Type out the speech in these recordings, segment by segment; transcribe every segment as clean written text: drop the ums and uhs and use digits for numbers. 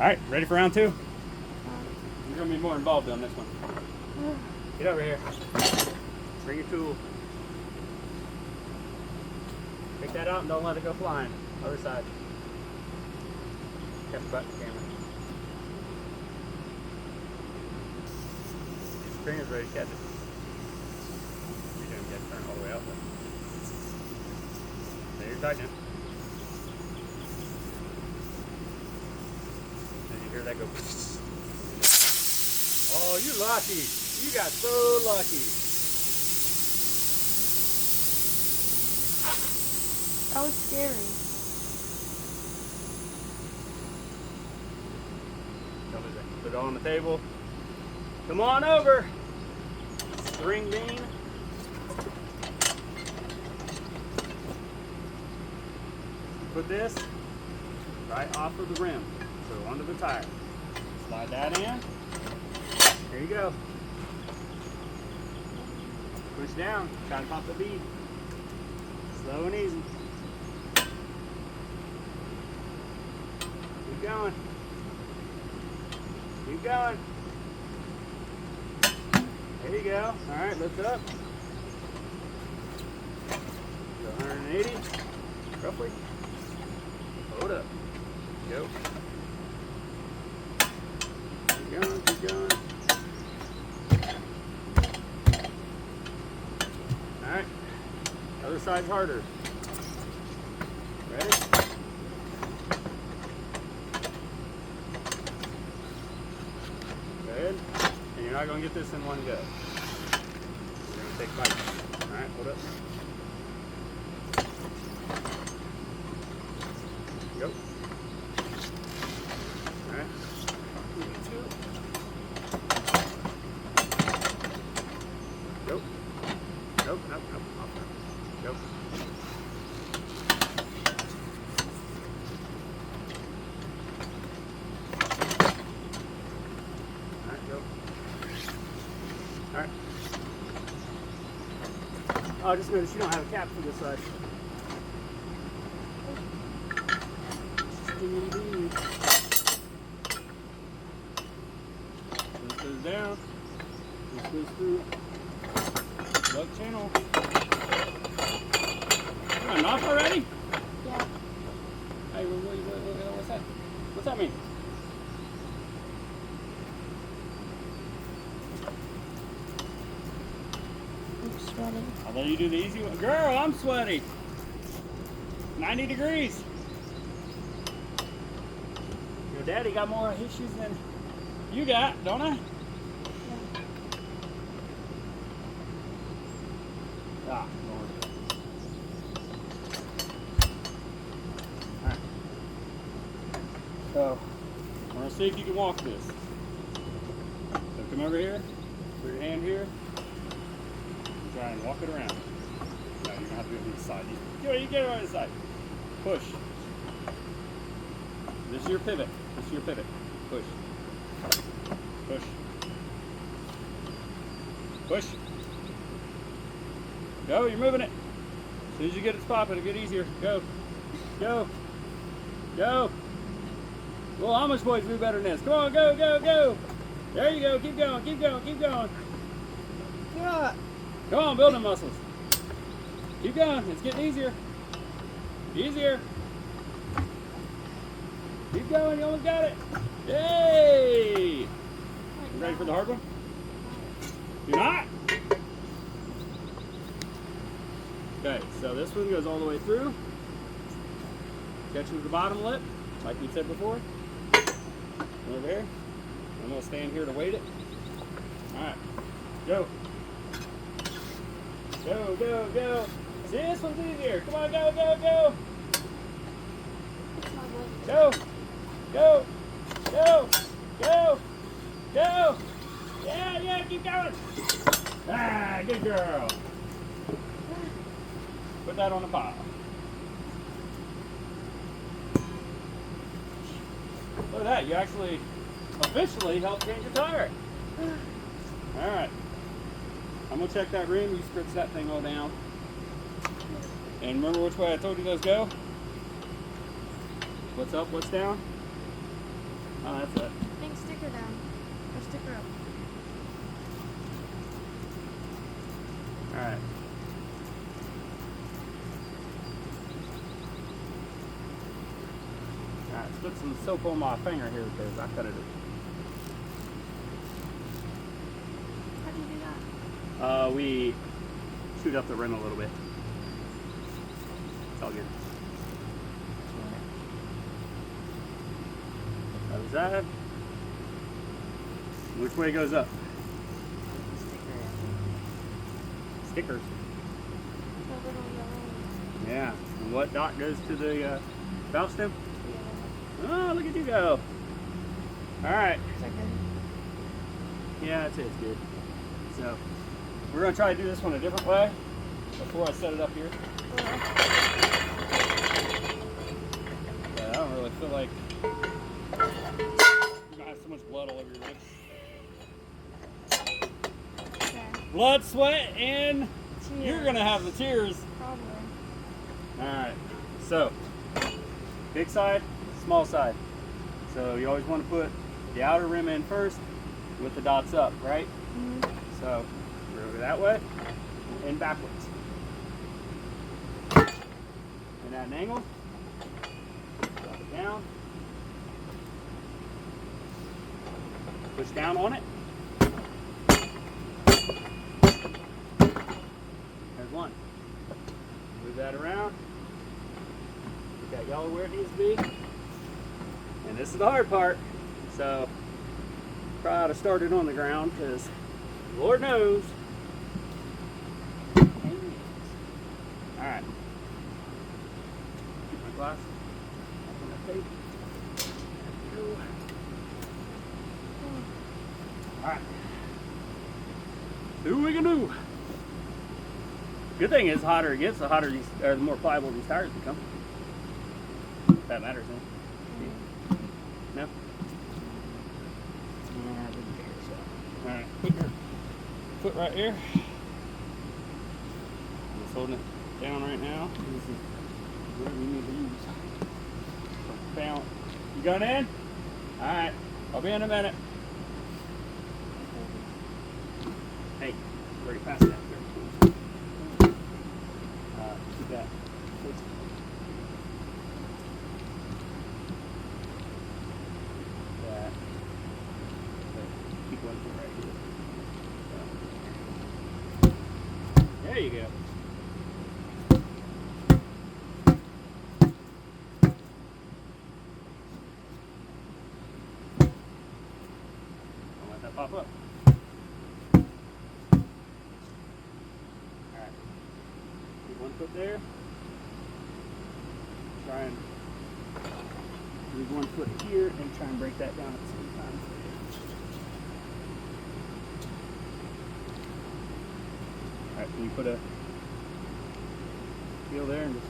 right, ready for round 2? You're gonna be more involved on this one. Get over here. Bring your tool. Pick that out and don't let it go flying. Other side. Catch the butt camera. Stringer's ready to catch it. You're gonna get turned all the way out there. There you're tightening. Did you hear that go? Oh, you're lucky. You got so lucky. That was scary. Put it on the table. Come on over. String bean. Put this right off of the rim, so onto the tire. Slide that in. There you go. Push down. Try to pop the bead. Slow and easy. Keep going. Keep going. There you go. All right, lift up. Go 180, roughly. Hold up. Go. Keep going, keep going. All right. Other side's harder. Ready? Good. And you're not going to get this in one go. You're going to take bites. All right, hold up. Go. All right. Two. Go. Nope, nope, nope. Off that. Go. All right, go. All right. Oh, just notice you don't have a cap for this side. This goes down. This goes through. Left channel. Come on, off already? Yeah. Hey, what's that? What's that mean? I'm sweating. I'll let you do the easy one. Girl, I'm sweaty. 90 degrees. Your daddy got more issues than you got, don't I? Ah, Lord. Alright. So, we're going to see if you can walk this. So come over here, put your hand here, try and walk it around. No, you're going to have to go to the side. You get it on the side. Push. This is your pivot. This is your pivot. Push. Push. Push. Go, you're moving it. As soon as you get it popping, it'll get easier. Go. Go. Go. Well, Amish boys do better than this. Come on, go, go, go. There you go. Keep going, keep going, keep going. Yeah. Come on, building muscles. Keep going. It's getting easier. Easier. Keep going. You almost got it. Yay. You ready for the hard one? You're not? Okay, so this one goes all the way through. Catching the bottom lip, like we said before. Over here. I'm going to stand here to weight it. Alright, go. Go, go, go. See, this one's easier. Come on, go, go, go. Go, go, go, go, go. Yeah, yeah, keep going. Ah, good girl. Put that on the pile. Look at that, you actually officially helped change your tire. Alright. I'm going to check that rim, you spritz that thing all down. And remember which way I told you those go? What's up, what's down? Oh, that's it. Pink sticker down. Or sticker up. Alright. Alright, let's put some soap on my finger here because I cut it. How do you do that? We shoot up the rim a little bit. It's all good. How's that? Which way goes up? Sticker. Stickers. The little yellow. Yeah. And what dot goes to the valve stem? Yeah. Oh, look at you go. Alright. Is that good? Yeah, it's good. So, we're going to try to do this one a different way before I set it up here. Yeah, I don't really feel like you're going to have so much blood all over your leg. Yeah. Blood, sweat, and you're Tears. going to have the tears. Probably. Alright, so big side, small side. So you always want to put the outer rim in first with the dots up, right? Mm-hmm. So we're over that way and backwards. And at an angle, drop it down, push down on it. There's one. Move that around. Put that yellow where it needs to be. And this is the hard part. So try to start it on the ground because Lord knows. Alright. Keep my glass. Open that tape. There we go. Alright. See what we can do. Good thing is, the hotter it gets, the hotter these, or the more pliable these tires become. If that matters, huh? No? Yeah, I didn't care so. Alright, put your foot right here. I'm just holding it down right now. This is whatever you need to use. Balance. You going in? Alright, I'll be in a minute. Hey, already passed that. Keep that. That. Keep one foot right here. There you go. Don't let that pop up. Alright. Keep one foot there. Try and move one foot here and try and break that down at the same time. Alright, can you put a feel there and just,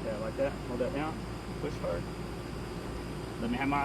yeah, like that. Hold that down. Push hard. Let me have my